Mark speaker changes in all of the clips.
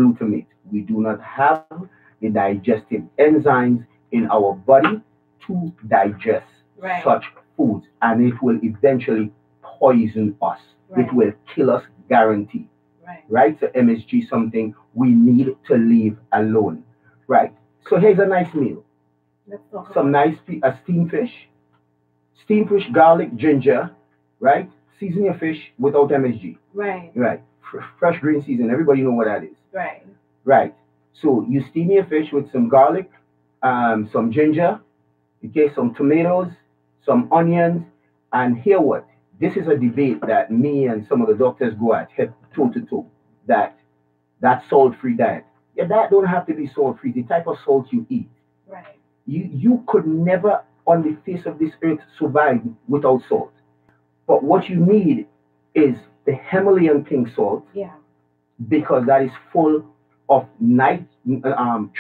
Speaker 1: glutamate. We do not have the digestive enzymes in our body to digest
Speaker 2: Right.
Speaker 1: such foods, and it will eventually poison us. It
Speaker 2: Right.
Speaker 1: will kill us, guaranteed.
Speaker 2: Right.
Speaker 1: Right? So MSG something we need to leave alone. Right. So here's a nice meal.
Speaker 2: Let's talk
Speaker 1: Some
Speaker 2: about it.
Speaker 1: nice steamed fish, garlic, ginger, right? Season your fish without MSG.
Speaker 2: Right.
Speaker 1: Right. Fresh green season. Everybody know what that is.
Speaker 2: Right.
Speaker 1: Right. So you steam your fish with some garlic, some ginger, okay, some tomatoes, some onions, and here what? This is a debate that me and some of the doctors go at head toe to toe. That that salt-free diet. Your diet don't have to be salt-free. The type of salt you eat.
Speaker 2: Right.
Speaker 1: You could never on the face of this earth survive without salt. But what you need is the Himalayan pink salt
Speaker 2: Yeah.
Speaker 1: because that is full of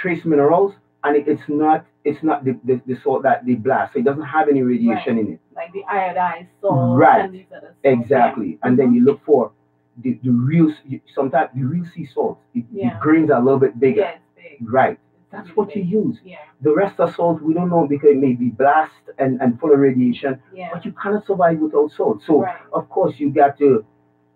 Speaker 1: trace minerals, and it's not the salt that they blast. So it doesn't have any radiation
Speaker 2: Right.
Speaker 1: in it.
Speaker 2: Like the iodized salt
Speaker 1: Right.
Speaker 2: and these other salts.
Speaker 1: Exactly. And then you look for the real sometimes the real sea salt. The
Speaker 2: Yeah.
Speaker 1: grains are a little bit
Speaker 2: Yeah.
Speaker 1: bigger.
Speaker 2: Yeah, it's big.
Speaker 1: Right.
Speaker 2: It's
Speaker 1: That's
Speaker 2: really
Speaker 1: what you
Speaker 2: big.
Speaker 1: use.
Speaker 2: Yeah.
Speaker 1: The rest of salt we don't know because it may be blast and full of radiation,
Speaker 2: Yeah.
Speaker 1: but you cannot survive without salt. So
Speaker 2: Right.
Speaker 1: of course you got to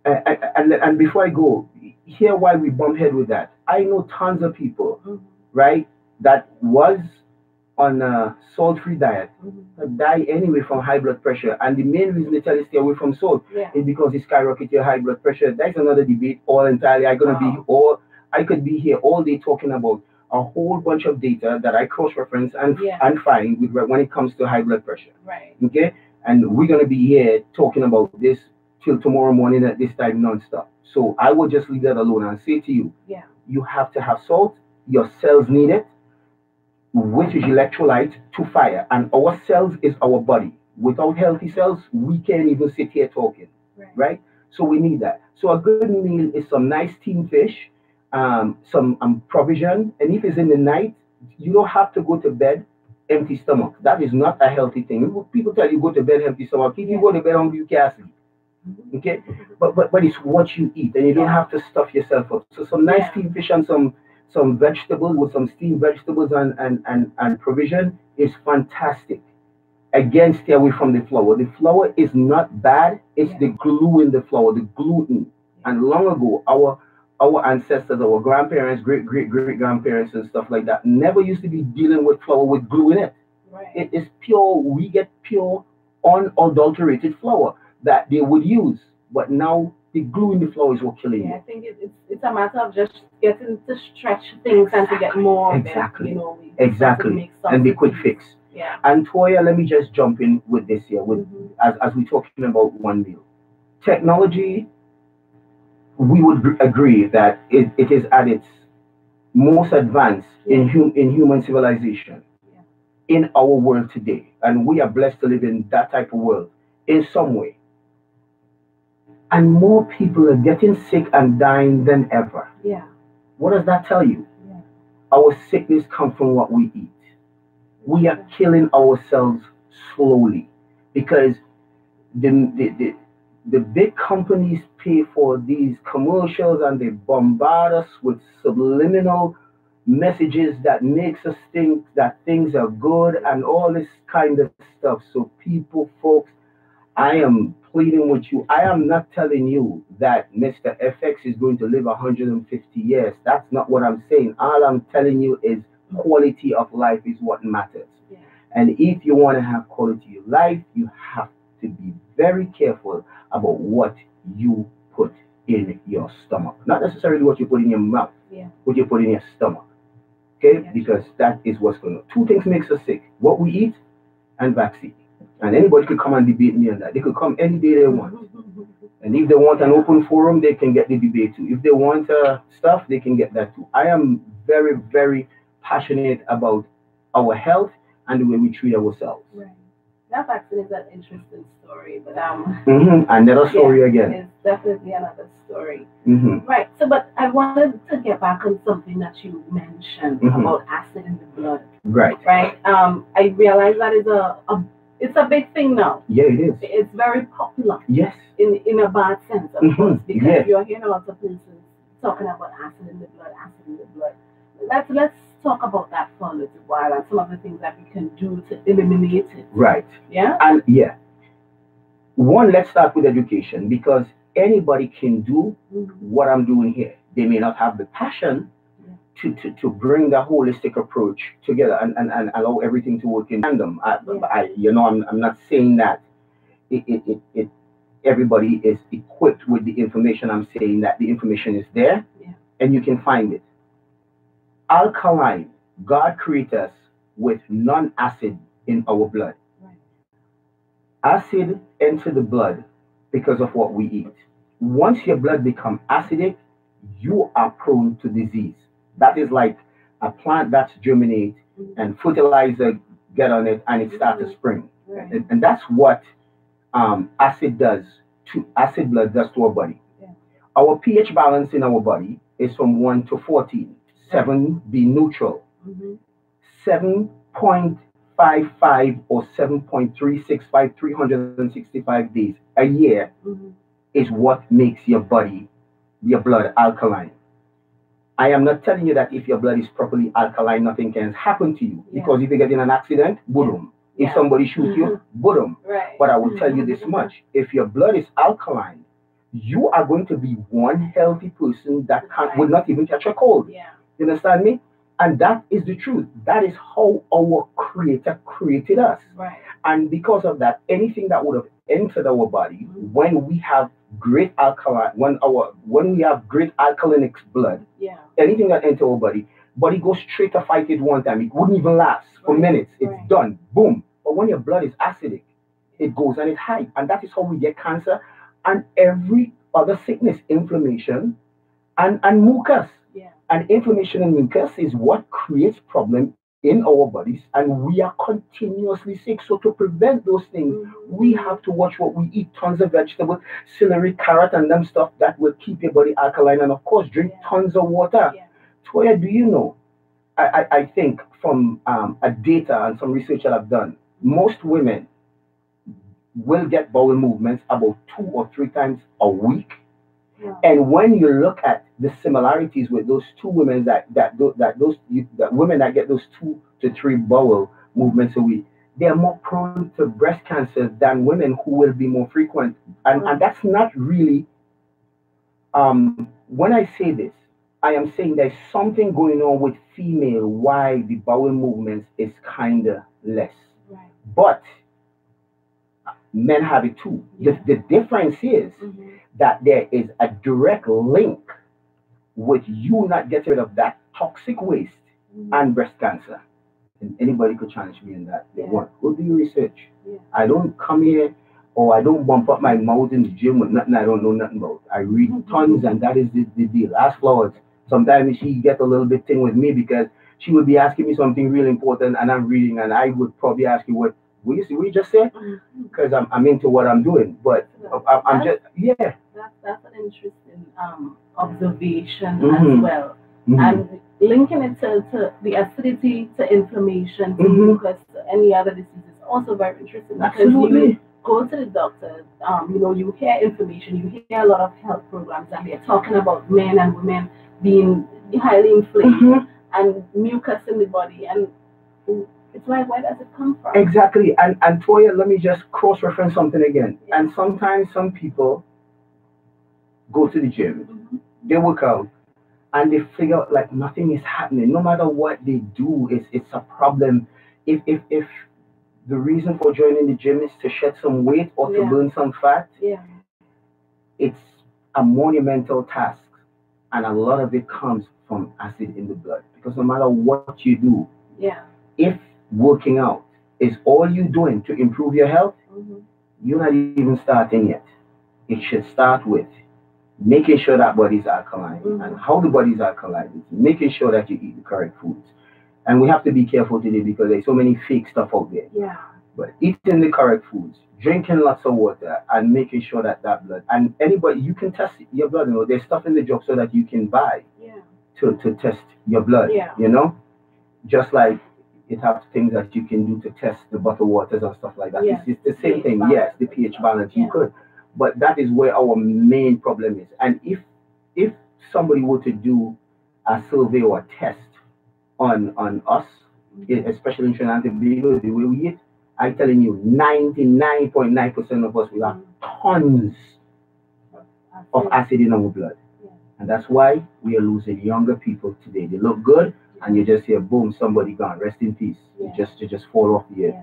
Speaker 1: and before I go, hear why we bump head with that. I know tons of people,
Speaker 2: Mhm.
Speaker 1: right, that was on a salt-free diet
Speaker 2: Mhm.
Speaker 1: that die anyway from high blood pressure. And the main reason they tell you stay away from salt
Speaker 2: Yeah.
Speaker 1: is because it skyrockets your high blood pressure. That's another debate all entirely.
Speaker 2: Wow.
Speaker 1: I could be here all day talking about a whole bunch of data that I cross-reference
Speaker 2: Yeah.
Speaker 1: and find when it comes to high blood pressure.
Speaker 2: Right.
Speaker 1: Okay? And we're gonna be here talking about this till tomorrow morning at this time non-stop. So I will just leave that alone and say to you,
Speaker 2: Yeah.
Speaker 1: you have to have salt, your cells need it, which is electrolyte to fire. And our cells is our body. Without healthy cells, we can't even sit here talking.
Speaker 2: Right.
Speaker 1: Right? So we need that. So a good meal is some nice steamed fish, some provision, and if it's in the night, you don't have to go to bed empty stomach. That is not a healthy thing. People tell you go to bed empty stomach. If you
Speaker 2: Yeah.
Speaker 1: go to bed hungry, you can't sleep. Okay, but it's what you eat, and you don't
Speaker 2: Yeah.
Speaker 1: have to stuff yourself up. So some nice
Speaker 2: Yeah.
Speaker 1: steamed fish and some vegetables with some steamed vegetables and provision is fantastic. Again, stay away from the flour. The flour is not bad. It's
Speaker 2: Yeah.
Speaker 1: the glue in the flour, the gluten. And long ago, our ancestors, our grandparents, great grandparents, and stuff like that, never used to be dealing with flour with glue in it.
Speaker 2: Right.
Speaker 1: It is pure. We get pure, unadulterated flour that they would use. But now the glue in the flour is what killing
Speaker 2: Yeah, I
Speaker 1: you.
Speaker 2: think it's a matter of just getting to stretch things and to get more of it.
Speaker 1: Exactly.
Speaker 2: You know, we start to
Speaker 1: Exactly.
Speaker 2: make
Speaker 1: And the quick
Speaker 2: substitutes.
Speaker 1: fix.
Speaker 2: Yeah.
Speaker 1: And Toya, let me just jump in with this here, with
Speaker 2: Mhm.
Speaker 1: as we're talking about one meal. Technology, we would agree that it is at its most advanced
Speaker 2: Yeah.
Speaker 1: in human civilization
Speaker 2: Yeah.
Speaker 1: in our world today. And we are blessed to live in that type of world in some way. And more people are getting sick and dying than ever.
Speaker 2: Yeah.
Speaker 1: What does that tell you?
Speaker 2: Yeah.
Speaker 1: Our sickness comes from what we eat. We are killing ourselves slowly because the, the, the, the big companies pay for these commercials and they bombard us with subliminal messages that makes us think that things are good and all this kind of stuff. So people, folks, I am pleading with you. I am not telling you that Mr. FX is going to live 150 years. That's not what I'm saying. All I'm telling you is quality of life is what matters.
Speaker 2: Yeah.
Speaker 1: And if you want to have quality of life, you have to be very careful about what you put in your stomach. Not necessarily what you put in your mouth,
Speaker 2: Yeah.
Speaker 1: what you put in your stomach. Okay?
Speaker 2: Yeah.
Speaker 1: Because that is what's going to. Two things makes us sick: what we eat and vaccine. And anybody could come and debate me on that. They could come any day they want. And if they want an open forum, they can get the debate too. If they want stuff, they can get that too. I am very, very passionate about our health and the way we treat ourselves.
Speaker 2: Right. That vaccine is an interesting story, but
Speaker 1: Another story
Speaker 2: yeah,
Speaker 1: again.
Speaker 2: it's definitely another story.
Speaker 1: Mm-hmm.
Speaker 2: Right. So, but I wanted to get back on something that you mentioned
Speaker 1: Mhm.
Speaker 2: about acid in the blood.
Speaker 1: Right.
Speaker 2: Right. I realize that is it's a big thing now.
Speaker 1: Yeah, it is.
Speaker 2: It's very popular
Speaker 1: Yes.
Speaker 2: in a bad sense, of
Speaker 1: Mhm.
Speaker 2: course, because
Speaker 1: Yes.
Speaker 2: you're hearing a lot of places talking about acid in the blood, acid in the blood. Let's talk about that for a little while and some of the things that we can do to eliminate it.
Speaker 1: Right.
Speaker 2: Yeah.
Speaker 1: And yeah, one, let's start with education because anybody can do what I'm doing here. They may not have the passion to bring the holistic approach together and allow everything to work in tandem. I'm not saying that it everybody is equipped with the information. I'm saying that the information is there and you can find it. Alkaline, God created us with non-acid in our blood. Acid enter the blood because of what we eat. Once your blood becomes acidic, you are prone to disease. That is like a plant that's germinate and fertilizer get on it and it starts to spring. And that's what acid blood does to our body. Our pH balance in our body is from 1 to 14. 7 being neutral. 7.55 or 7.365, 365 days a year is what makes your blood alkaline. I am not telling you that if your blood is properly alkaline, nothing can happen to you. Because if you get in an accident, boom. If somebody shoots you, boom. But I will tell you this much. If your blood is alkaline, you are going to be one healthy person that would not even catch a cold. You understand me? And that is the truth. That is how our Creator created us. And because of that, anything that would have entered our body when we have great alkaline, when we have great alkalinic blood, anything that enters our body goes straight to fight it one time. It wouldn't even last for minutes. It's done. Boom. But when your blood is acidic, it goes and it hides. And that is how we get cancer and every other sickness, inflammation and mucus. And inflammation and mucus is what creates problems in our bodies, and we are continuously sick. So to prevent those things, we have to watch what we eat. Tons of vegetables, celery, carrot, and them stuff that will keep your body alkaline. And of course, drink tons of water. Toya, do you know? I think from a data and some research that I've done, most women will get bowel movements about 2 or 3 times a week. And when you look at the similarities with those two women that women that get those 2 to 3 bowel movements a week, they are more prone to breast cancer than women who will be more frequent. And that's not really. When I say this, I am saying there's something going on with female why the bowel movements is kind of less. But men have it too. The difference is that there is a direct link with you not getting rid of that toxic waste and breast cancer. And anybody could challenge me in that. Go do your research. I don't come here or I don't bump up my mouth in the gym with nothing I don't know nothing about. I read tons and that is the deal. Ask Flowers. Sometimes she gets a little bit thing with me because she would be asking me something really important and I'm reading and I would probably ask you what you just said? Because I'm into what I'm doing. But I'm just,
Speaker 2: That's an interesting observation as well. And linking it to the acidity, to inflammation, to mucus, to any other disease is also very interesting. Because you go to the doctor, you hear information, you hear a lot of health programs and they're talking about men and women being highly inflamed and mucus in the body. And it's like, where does it come from?
Speaker 1: Exactly. And Toya, let me just cross-reference something again. And sometimes some people go to the gym, they work out, and they figure out like nothing is happening. No matter what they do, it's a problem. If the reason for joining the gym is to shed some weight or to burn some fat, it's a monumental task. And a lot of it comes from acid in the blood. Because no matter what you do, if working out is all you doing to improve your health, you're not even starting yet. It should start with making sure that body's alkaline. And how the body's alkaline is making sure that you eat the correct foods. And we have to be careful today because there's so many fake stuff out there. But eating the correct foods, drinking lots of water, and making sure that blood, and anybody, you can test your blood. There's stuff in the drug so that you can buy to test your blood, just like it has things that you can do to test the bottled waters and stuff like that. It's the same thing. Yes, the pH balance, you could. But that is where our main problem is. And if somebody were to do a survey or a test on us, especially in Trinidad and Tobago, the way we eat, I'm telling you, 99.9% of us will have tons of acid in our blood. And that's why we are losing younger people today. They look good, and you just hear, boom, somebody gone. Rest in peace. You just fall off the edge.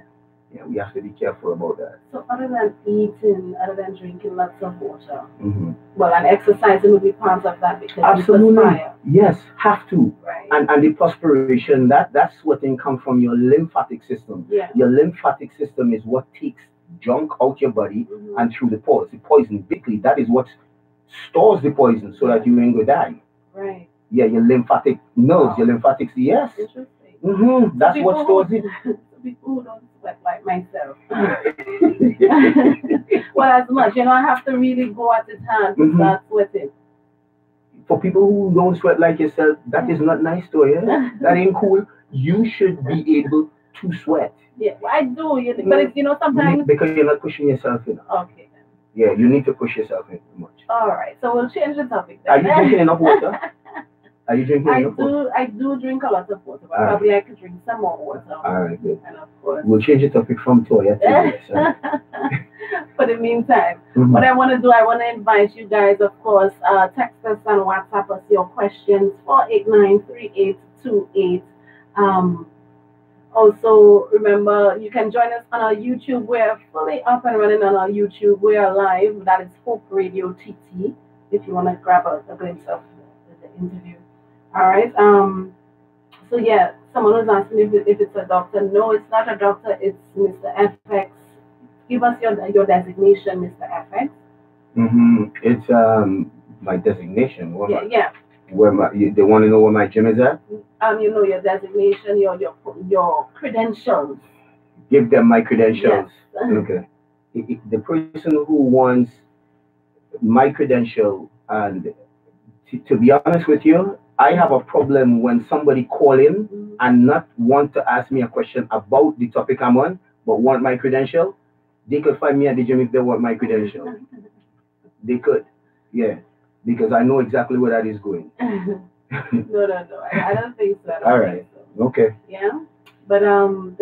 Speaker 1: Yeah, we have to be careful about that.
Speaker 2: So other than eating, other than drinking lots of water, well, and exercising would be part of that because
Speaker 1: absolutely, yes, have to.
Speaker 2: Right.
Speaker 1: And the perspiration, that's what can come from your lymphatic system.
Speaker 2: Yeah.
Speaker 1: Your lymphatic system is what takes junk out your body and through the pores. The poison, basically, that is what stores the poison so that you ain't gonna die.
Speaker 2: Right.
Speaker 1: Yeah, your lymphatic nerves, your lymphatics, yes.
Speaker 2: Interesting.
Speaker 1: That's what stores it.
Speaker 2: People who don't sweat like myself. Well, as much, I have to really go at the time to start sweating.
Speaker 1: For people who don't sweat like yourself, that is not nice to hear. That ain't cool. You should be able to sweat.
Speaker 2: Yeah, I do. But it's, sometimes...
Speaker 1: Because you're not pushing yourself enough.
Speaker 2: Okay.
Speaker 1: Yeah, you need to push yourself in much.
Speaker 2: All right, so we'll change the topic then.
Speaker 1: Are you drinking enough water? Are you drinking enough water?
Speaker 2: I do drink a lot of water, but probably I could drink some more water.
Speaker 1: All right, good.
Speaker 2: And of course,
Speaker 1: we'll change the topic from Toya to this.
Speaker 2: For the meantime, what I want to do, I want to invite you guys, of course, text us and WhatsApp us your questions, 489-3828. Also, remember, you can join us on our YouTube. We're fully up and running on our YouTube. We are live. That is Hope Radio TT, if you want to grab a glimpse of the interview. All right. So, yeah, someone was asking if it's a doctor. No, it's not a doctor. It's Mr. FX. Give us your designation, Mr. FX.
Speaker 1: It's my designation.
Speaker 2: Yeah.
Speaker 1: They want to know where my gym is at?
Speaker 2: Your designation, your credentials.
Speaker 1: Give them my credentials.
Speaker 2: Yes.
Speaker 1: Okay. The person who wants my credential, and to be honest with you, I have a problem when somebody call in and not want to ask me a question about the topic I'm on, but want my credential. They could find me at the gym if they want my credential. They could, yeah, because I know exactly where that is going.
Speaker 2: No. I don't think so.
Speaker 1: All right. Okay.
Speaker 2: Yeah, but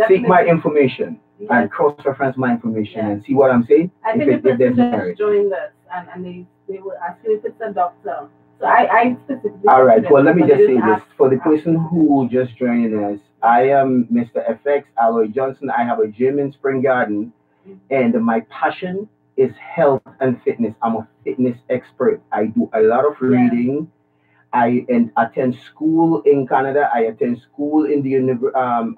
Speaker 1: seek my information and cross-reference my information and see what I'm saying.
Speaker 2: I think the person just joined us and they will ask you if it's a doctor. So I specifically.
Speaker 1: All right. Well, let me just say this for the person who just joined us. I am Mr. FX Aloy Johnson. I have a gym in Spring Garden, and my passion is health and fitness. I'm a fitness expert. I do a lot of reading. I attend school in Canada. I attend school in the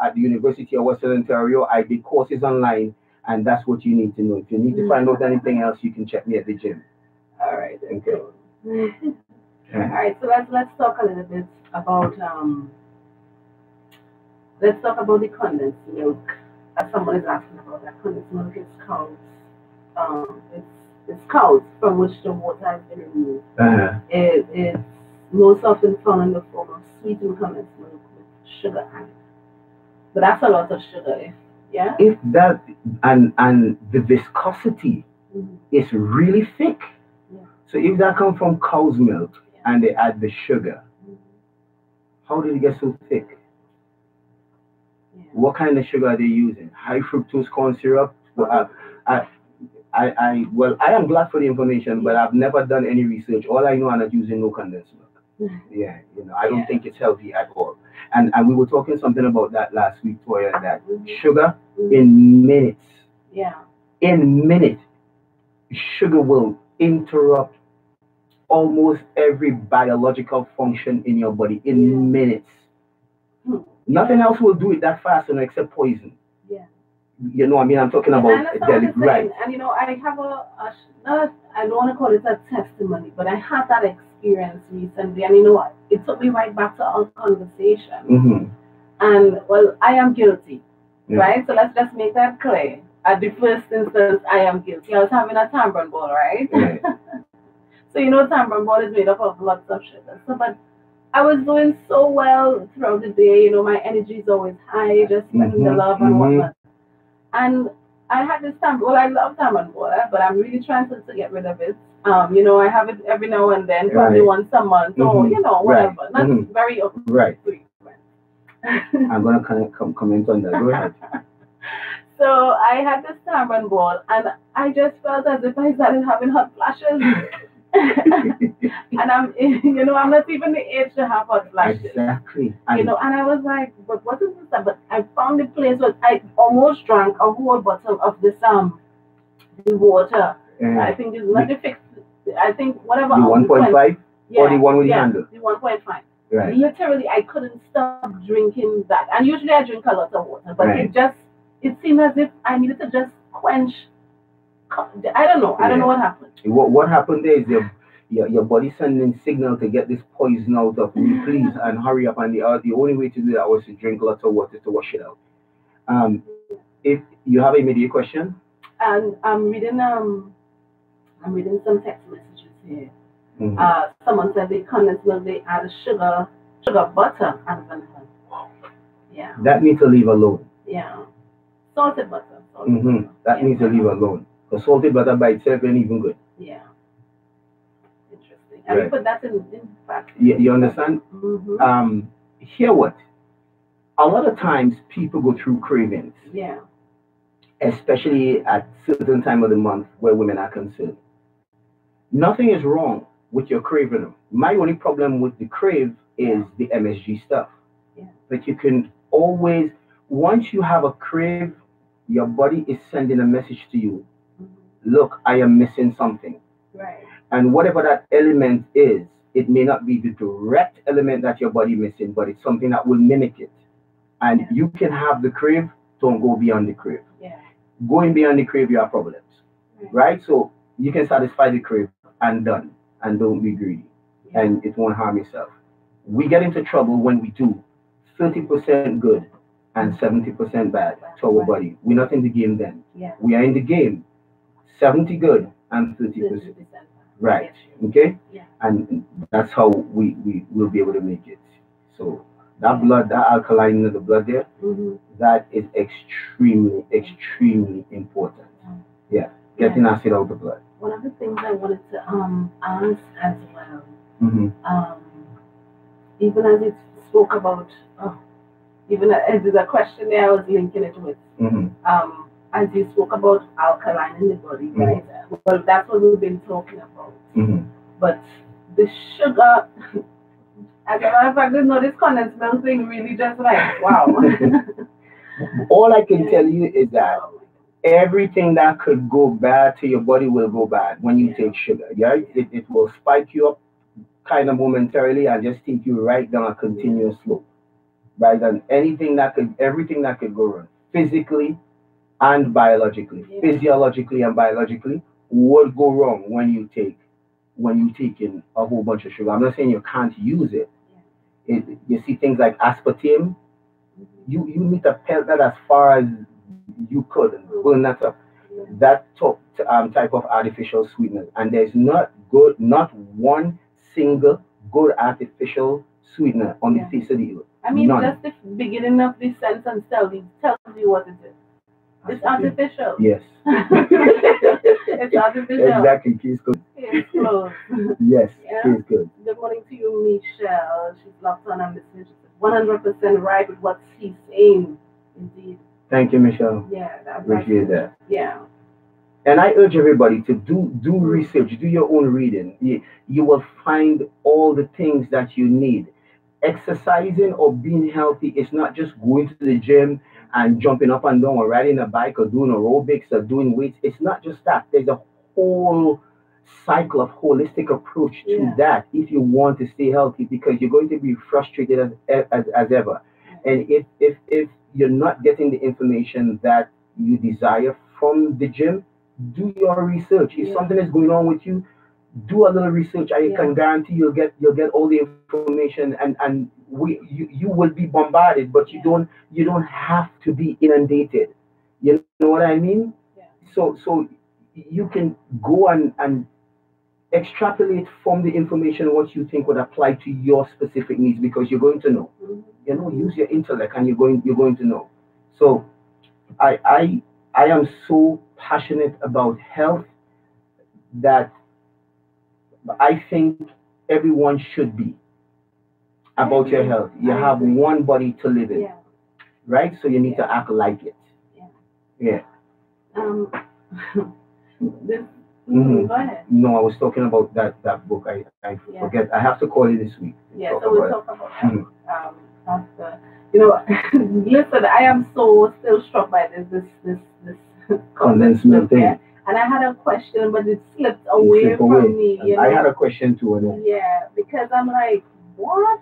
Speaker 1: at the University of Western Ontario. I did courses online, and that's what you need to know. If you need to find out anything else, you can check me at the gym.
Speaker 2: All right.
Speaker 1: Okay.
Speaker 2: All right. So let's talk a little bit about the condensed milk. As someone is asking about that, condensed milk is cows. It's cows from which the water has been removed. It's most often found in the form of sweetened condensed milk with sugar added. But that's a lot of sugar,
Speaker 1: If that and the viscosity is really thick. So if that comes from cow's milk and they add the sugar, how did it get so thick? What kind of sugar are they using? High fructose corn syrup? Well, I am glad for the information, but I've never done any research. All I know, I'm not using no condensed milk. I don't think it's healthy at all. And we were talking something about that last week, Toya, that sugar in minutes. In minutes, sugar will interrupt almost every biological function in your body in minutes. Nothing else will do it that fast except poison. I'm talking about
Speaker 2: right. And I have I don't want to call it a testimony, but I had that experience recently, and it took me right back to our conversation. And well, I am guilty, right? So let's just make that clear. At the first instance, I am guilty. I was having a tampon ball, right? So tampon ball is made up of lots of sugar. So, but I was doing so well throughout the day. My energy is always high, just spreading the love and whatnot. And I had this tampon. Well, I love tampon ball, but I'm really trying to get rid of it. I have it every now and then, probably
Speaker 1: Right.
Speaker 2: once a month, or
Speaker 1: Right.
Speaker 2: whatever. Not very
Speaker 1: Right.
Speaker 2: frequent.
Speaker 1: I'm gonna comment on that. Go ahead.
Speaker 2: So I had this tampon ball, and I just felt as if I started having hot flashes. And I'm not even the age to have hot flashes.
Speaker 1: Exactly.
Speaker 2: And I was like, but what is this? But I found the place where I almost drank a whole bottle of this the water. I think it's not the fixed. I think whatever.
Speaker 1: The 1.5 or the one with the handle.
Speaker 2: The 1.5.
Speaker 1: Right.
Speaker 2: Literally, I couldn't stop drinking that. And usually I drink a lot of water, but
Speaker 1: Right.
Speaker 2: it seemed as if I needed to just quench. I don't know. I don't know what happened.
Speaker 1: What happened there is your body sending signal to get this poison out of me, please, and hurry up. And the only way to do that was to drink lots of water to wash it out. If you have a immediate question,
Speaker 2: and I'm reading some text messages here. Someone said they condensed milk, they add sugar, butter, and vanilla. Yeah.
Speaker 1: That needs to leave alone.
Speaker 2: Yeah. Salted butter.
Speaker 1: That needs to leave alone. The salted butter by itself ain't even good.
Speaker 2: Yeah. Interesting. And we put that in fact.
Speaker 1: You understand? Hear what? A lot of times people go through cravings.
Speaker 2: Yeah.
Speaker 1: Especially at certain time of the month where women are concerned. Nothing is wrong with your craving. My only problem with the crave is the MSG stuff.
Speaker 2: Yeah.
Speaker 1: But you can always, once you have a crave, your body is sending a message to you. Look, I am missing something.
Speaker 2: Right.
Speaker 1: And whatever that element is, it may not be the direct element that your body missing, but it's something that will mimic it. And you can have the crave, don't go beyond the crave.
Speaker 2: Yeah.
Speaker 1: Going beyond the crave, you have problems. Right? So you can satisfy the crave and done. And don't be greedy. Yeah. And it won't harm yourself. We get into trouble when we do 30% good and 70% bad to our body. We're not in the game then.
Speaker 2: Yeah.
Speaker 1: We are in the game 70 good and 30%. Right. Okay?
Speaker 2: Yeah.
Speaker 1: And that's how we will be able to make it. So that blood, that alkaline in the blood there, that is extremely, extremely important. Yeah. Getting acid out of the blood.
Speaker 2: One of the things I wanted to ask as well, even as it spoke about, even as the question there I was linking it with, as you spoke about alkaline in the body, right? Well, that's what we've been talking about. But the sugar, as a matter of fact, this condensed milk thing really just like, wow.
Speaker 1: All I can tell you is that everything that could go bad to your body will go bad when you take sugar. Yeah, it will spike you up kind of momentarily and just take you right down a continuous slope. Right, and everything that could go wrong physically and biologically, physiologically and biologically would go wrong when you take in a whole bunch of sugar. I'm not saying you can't use it. You see things like aspartame. You need to pelt that as far as you could and burn that up. That type of artificial sweetener, and there's not one single good artificial sweetener on the face of the earth.
Speaker 2: I mean, just the beginning of this sentence tells you what it is. It's artificial.
Speaker 1: Yes.
Speaker 2: It's artificial.
Speaker 1: Exactly. Case good.
Speaker 2: Case closed.
Speaker 1: Yes. Case good.
Speaker 2: Good morning to you, Michelle. She's locked on and listening. She's 100% right with what she's saying. Indeed.
Speaker 1: Thank you, Michelle.
Speaker 2: Yeah.
Speaker 1: Appreciate that.
Speaker 2: Yeah.
Speaker 1: And I urge everybody to do research, do your own reading. You will find all the things that you need. Exercising or being healthy is not just going to the gym and jumping up and down or riding a bike or doing aerobics or doing weights. It's not just that. There's a whole cycle of holistic approach to that if you want to stay healthy, because you're going to be frustrated as ever. And if you're not getting the information that you desire from the gym, do your research. If something is going on with you, do a little research. I can guarantee you'll get all the information, and you will be bombarded, but you don't have to be inundated. You know what I mean?
Speaker 2: Yeah.
Speaker 1: So you can go and extrapolate from the information what you think would apply to your specific needs, because you're going to know. You know, use your intellect and you're going to know. So I am so passionate about health that But I think everyone should be
Speaker 2: I
Speaker 1: about your
Speaker 2: agree.
Speaker 1: health. You
Speaker 2: I
Speaker 1: have
Speaker 2: agree.
Speaker 1: one body to live in,
Speaker 2: Yeah.
Speaker 1: right? So you need
Speaker 2: Yeah.
Speaker 1: to act like it.
Speaker 2: Yeah.
Speaker 1: Yeah.
Speaker 2: Um, this.
Speaker 1: Mhm.
Speaker 2: Go ahead.
Speaker 1: No, I was talking about that book. I
Speaker 2: Yeah.
Speaker 1: forget. I have to call you this week.
Speaker 2: Yeah.
Speaker 1: Talk
Speaker 2: So we'll
Speaker 1: about it.
Speaker 2: talk about that. After. Listen, I am so still struck by this
Speaker 1: Condensed milk thing.
Speaker 2: Yeah. And I had a question, but it slipped
Speaker 1: You
Speaker 2: away
Speaker 1: slip
Speaker 2: from
Speaker 1: away.
Speaker 2: me.
Speaker 1: And I had a question too. And then,
Speaker 2: Yeah, because I'm like, what?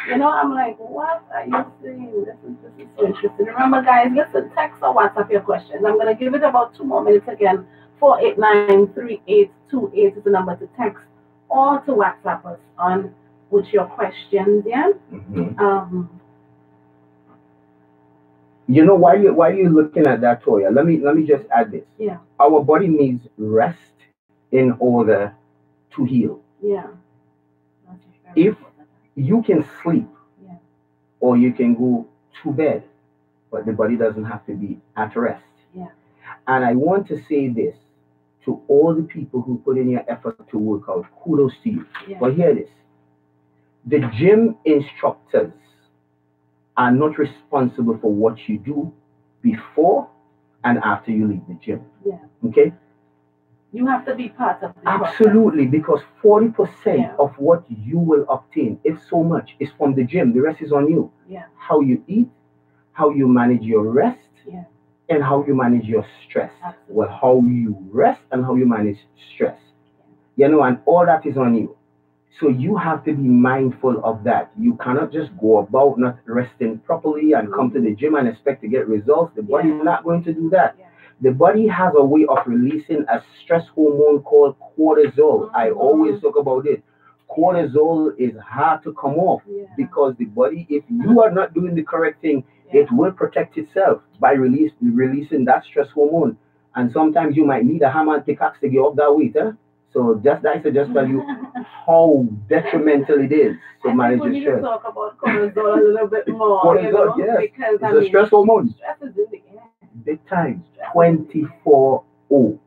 Speaker 2: I'm like, what are you saying? This is so interesting. Remember, guys, listen, text or WhatsApp your questions. I'm gonna give it about 2 more minutes again. 489-3828 is the number to text or to WhatsApp us on with your questions. Yeah.
Speaker 1: mhm. While you're looking at that, Toya, let me just add this.
Speaker 2: Yeah.
Speaker 1: Our body needs rest in order to heal.
Speaker 2: Yeah.
Speaker 1: If you can sleep,
Speaker 2: Yeah.
Speaker 1: or you can go to bed, but the body doesn't have to be at rest.
Speaker 2: Yeah.
Speaker 1: And I want to say this to all the people who put in your effort to work out. Kudos to you.
Speaker 2: Yeah.
Speaker 1: But hear this: the gym instructors are not responsible for what you do before and after you leave the gym.
Speaker 2: Yeah.
Speaker 1: Okay?
Speaker 2: You have to be part of the
Speaker 1: Absolutely, because 40%
Speaker 2: Yeah.
Speaker 1: of what you will obtain, if so much, is from the gym. The rest is on you.
Speaker 2: Yeah.
Speaker 1: How you eat, how you manage your rest,
Speaker 2: Yeah.
Speaker 1: and how you manage your stress.
Speaker 2: Absolutely.
Speaker 1: Well, how you rest and how you manage stress. And all that is on you. So you have to be mindful of that. You cannot just go about not resting properly and come to the gym and expect to get results. The body is not going to do that.
Speaker 2: Yeah.
Speaker 1: The body has a way of releasing a stress hormone called cortisol. I always talk about it. Cortisol is hard to come off because the body, if you are not doing the correct thing, it will protect itself by releasing that stress hormone. And sometimes you might need a hammer and pickaxe to get off that weight. So just that to just tell you how detrimental it is to manage
Speaker 2: we
Speaker 1: your
Speaker 2: need
Speaker 1: stress.
Speaker 2: to talk about cortisol a little bit more.
Speaker 1: Cortisol, yes.
Speaker 2: Because
Speaker 1: it's a stress hormone.
Speaker 2: Stress is in the air.
Speaker 1: Big time. 24/0.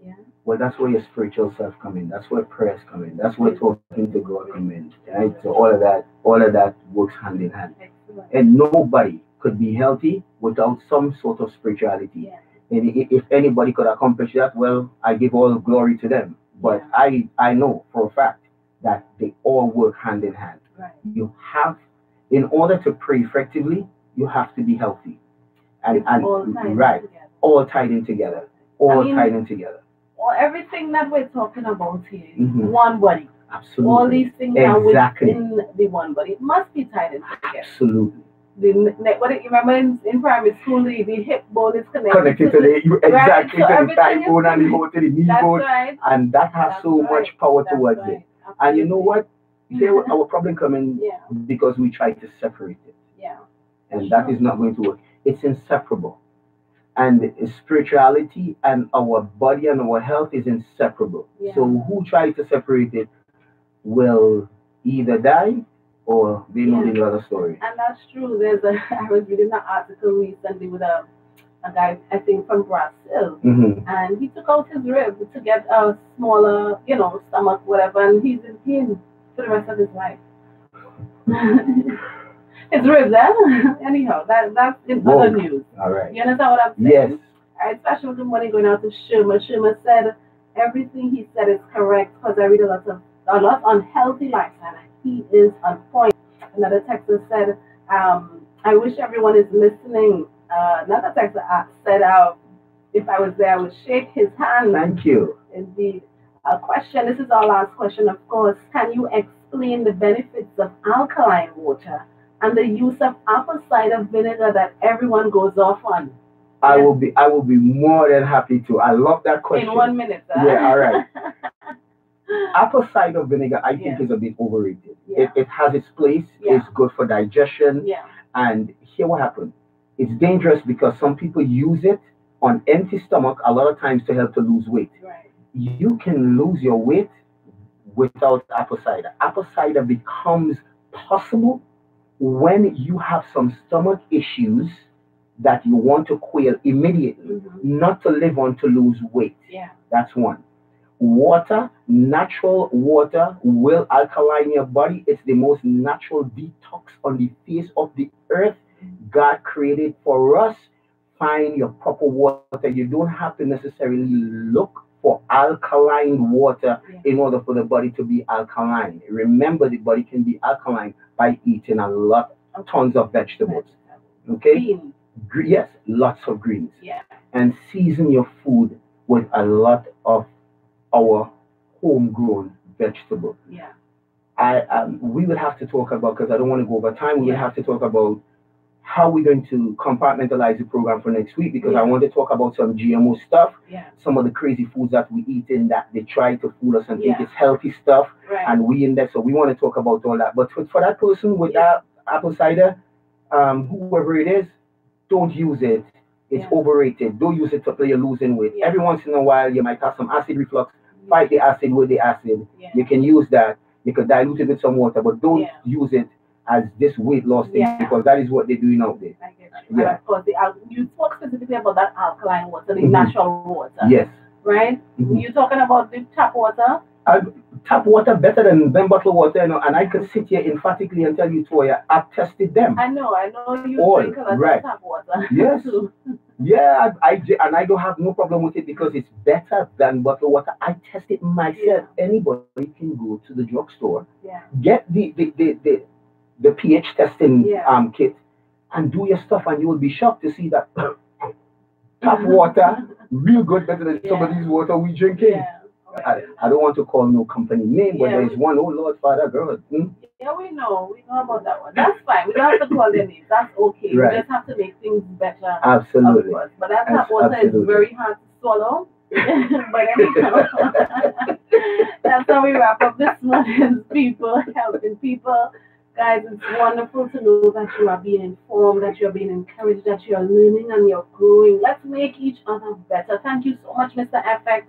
Speaker 2: Yeah.
Speaker 1: Well, that's where your spiritual self come in. That's where prayers come in. That's where talking to God come in. Right? So all of that works hand in hand.
Speaker 2: Excellent.
Speaker 1: And nobody could be healthy without some sort of spirituality.
Speaker 2: Yeah.
Speaker 1: And if anybody could accomplish that, well, I give all the glory to them. But I know for a fact that they all work hand in hand.
Speaker 2: Right.
Speaker 1: You have, in order to pray effectively, you have to be healthy. And
Speaker 2: all tied
Speaker 1: right,
Speaker 2: together.
Speaker 1: all tied in together. Tied in together.
Speaker 2: Well, everything that we're talking about here is one body.
Speaker 1: Absolutely.
Speaker 2: All these things are within the one body. It must be tied in together.
Speaker 1: Absolutely.
Speaker 2: What you remember in primary school, the hip bone is connected
Speaker 1: to the exactly
Speaker 2: right?
Speaker 1: to the thigh bone and the whole to the knee bone,
Speaker 2: right.
Speaker 1: And that has so much power towards it.
Speaker 2: Absolutely.
Speaker 1: And you know what? Here our problem coming because we try to separate it.
Speaker 2: Yeah.
Speaker 1: And that is not going to work. It's inseparable. And spirituality and our body and our health is inseparable.
Speaker 2: Yeah.
Speaker 1: So who tries to separate it will either die or they know the other story.
Speaker 2: And that's true. I was reading an article recently with a guy, I think from Brazil, and he took out his rib to get a smaller, stomach, whatever, and he's in pain for the rest of his life. His ribs, anyhow, that's in other news.
Speaker 1: All right.
Speaker 2: You understand what I'm saying?
Speaker 1: Yes.
Speaker 2: Especially with the money going out to Sherma. Sherma said everything he said is correct because I read a lot on healthy lifestyle. He is on point. Another texter said, I wish everyone is listening. Another texter said, if I was there, I would shake his hand.
Speaker 1: Thank you.
Speaker 2: Indeed. A question, this is our last question, of course. Can you explain the benefits of alkaline water and the use of apple cider vinegar that everyone goes off on?
Speaker 1: I will be more than happy to. I love that question.
Speaker 2: In 1 minute.
Speaker 1: Yeah, all right. Apple cider vinegar, I think, is a bit overrated.
Speaker 2: Yeah.
Speaker 1: It has its place.
Speaker 2: Yeah.
Speaker 1: It's good for digestion.
Speaker 2: Yeah.
Speaker 1: And here what happened. It's dangerous because some people use it on empty stomach a lot of times to help to lose weight.
Speaker 2: Right.
Speaker 1: You can lose your weight without apple cider. Apple cider becomes possible when you have some stomach issues that you want to quell immediately, not to live on to lose weight.
Speaker 2: Yeah.
Speaker 1: That's one. Water, natural water will alkaline your body. It's the most natural detox on the face of the earth. God created for us. Find your proper water. You don't have to necessarily look for alkaline water
Speaker 2: Yeah.
Speaker 1: in order for the body to be alkaline. Remember, the body can be alkaline by eating a lot,
Speaker 2: Okay.
Speaker 1: tons of vegetables.
Speaker 2: Vegetable.
Speaker 1: Okay?
Speaker 2: Bean.
Speaker 1: Yes, lots of greens.
Speaker 2: Yeah.
Speaker 1: And season your food with a lot of our homegrown vegetable.
Speaker 2: Yeah.
Speaker 1: We will have to talk about, because I don't want to go over time. We will
Speaker 2: Yeah.
Speaker 1: have to talk about how we're going to compartmentalize the program for next week, because I
Speaker 2: Yeah.
Speaker 1: want to talk about some GMO stuff,
Speaker 2: Yeah.
Speaker 1: some of the crazy foods that we eat in that they try to fool us and think
Speaker 2: Yeah.
Speaker 1: it's healthy stuff,
Speaker 2: Right.
Speaker 1: and we in there. So we want to talk about all that. But for that person with
Speaker 2: Yeah.
Speaker 1: that apple cider, whoever it is, don't use it. It's
Speaker 2: Yeah.
Speaker 1: overrated. Don't use it to play a losing weight.
Speaker 2: Yeah.
Speaker 1: Every once in a while, you might have some acid reflux.
Speaker 2: Yeah.
Speaker 1: Fight the acid with the acid.
Speaker 2: Yeah.
Speaker 1: You can use that. You could dilute it with some water, but don't
Speaker 2: Yeah.
Speaker 1: use it as this weight loss thing,
Speaker 2: Yeah.
Speaker 1: because that is what they're doing out there.
Speaker 2: I get you.
Speaker 1: Yeah.
Speaker 2: And of course, you spoke specifically about that alkaline water, the
Speaker 1: Mhm.
Speaker 2: natural water,
Speaker 1: Yes.
Speaker 2: right?
Speaker 1: Mhm.
Speaker 2: You're talking about the tap water.
Speaker 1: I, Tap water better than bottled water, and I could sit here emphatically and tell you, Toya, I've tested them.
Speaker 2: I know you
Speaker 1: All
Speaker 2: drink a lot
Speaker 1: right.
Speaker 2: of tap water.
Speaker 1: Yes.
Speaker 2: too.
Speaker 1: Yeah, and I don't have no problem with it because it's better than bottled water. I test it myself. Anybody can go to the drugstore,
Speaker 2: Yeah.
Speaker 1: get the pH testing
Speaker 2: Yeah.
Speaker 1: kit, and do your stuff, and you will be shocked to see that tap water real good, better than some of
Speaker 2: Yeah.
Speaker 1: these water we drinking.
Speaker 2: Yeah.
Speaker 1: I don't want to call no company name, but
Speaker 2: Yeah,
Speaker 1: there's one, oh Lord, Father, God.
Speaker 2: Yeah, we know about that one. That's fine. We don't have to call their names. That's okay.
Speaker 1: Right.
Speaker 2: We just have to make things better, of
Speaker 1: Absolutely.
Speaker 2: course. But that tap water is
Speaker 1: Absolutely.
Speaker 2: very hard to swallow. But anyhow, that's how we wrap up this morning's People Helping People. Guys, it's wonderful to know that you are being informed, that you are being encouraged, that you are learning and you're growing. Let's make each other better. Thank you so much, Mr. FX,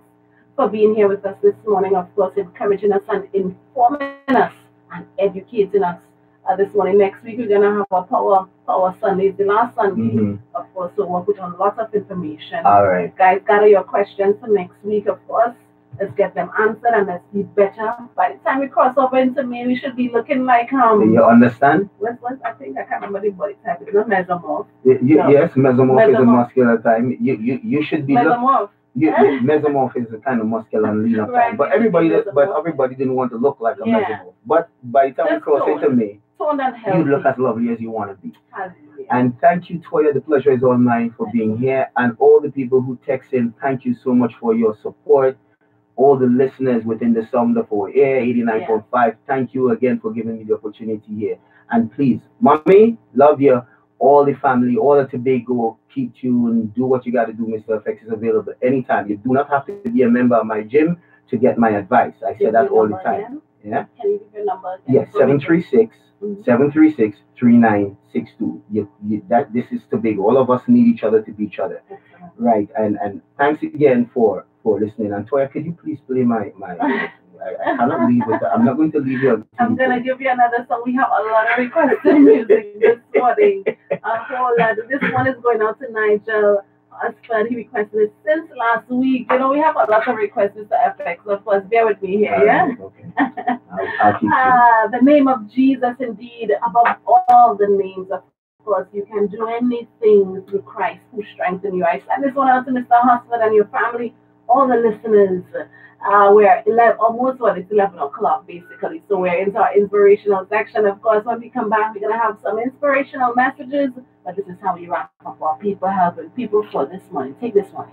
Speaker 2: for being here with us this morning, of course, encouraging us and informing us and educating us this morning. Next week, we're going to have a Power Sunday, the last Sunday, of course, so we'll put on lots of information.
Speaker 1: All right.
Speaker 2: Guys, gather your questions for next week, of course. Let's get them answered and let's be better. By the time we cross over into May, we should be looking like
Speaker 1: You understand?
Speaker 2: What's I think I can't remember the body type. It's not mesomorph.
Speaker 1: No. Yes, mesomorph is a
Speaker 2: Mesomorph.
Speaker 1: muscular time. You should be
Speaker 2: Mesomorph.
Speaker 1: mesomorph is a kind of muscular and lean up
Speaker 2: Right,
Speaker 1: time. But
Speaker 2: you should be
Speaker 1: everybody didn't want to look like a
Speaker 2: Yeah.
Speaker 1: mesomorph. But by the time we
Speaker 2: Just
Speaker 1: cross into May,
Speaker 2: Toned and healthy.
Speaker 1: you look as lovely as you want to be.
Speaker 2: Hallelujah.
Speaker 1: And thank you, Toya. The pleasure is all mine for being here. And all the people who text in, thank you so much for your support. All the listeners within the Sound of Our Air, 89.5, thank you again for giving me the opportunity here. And please, mommy, love you. All the family, all the Tobago, keep tuned. Do what you got to do. Mr. FX is available anytime. You do not have to be a member of my gym to get my advice. I say that all the time.
Speaker 2: Again?
Speaker 1: Yeah.
Speaker 2: Can you give your number again?
Speaker 1: Yes, 736-736-3962. This is too big. All of us need each other to be each other.
Speaker 2: Excellent.
Speaker 1: Right. And thanks again for listening. And Toya, could you please play my I cannot leave with that. I'm not going to leave you.
Speaker 2: I'm gonna give you another song. We have a lot of requested music this morning. A whole lot. This one is going out to Nigel. He requested it since last week. You know, we have a lot of requests to FX. Of course, bear with me here, yeah?
Speaker 1: Okay. I'll keep you.
Speaker 2: The name of Jesus, indeed, above all the names, of course, you can do anything through Christ who strengthens you. I send this one out to Mr. Husband and your family, all the listeners. We're it's 11 o'clock basically. So we're into our inspirational section. Of course, when we come back, we're going to have some inspirational messages. But this is how we wrap up our People Helping People for this morning. Take this one.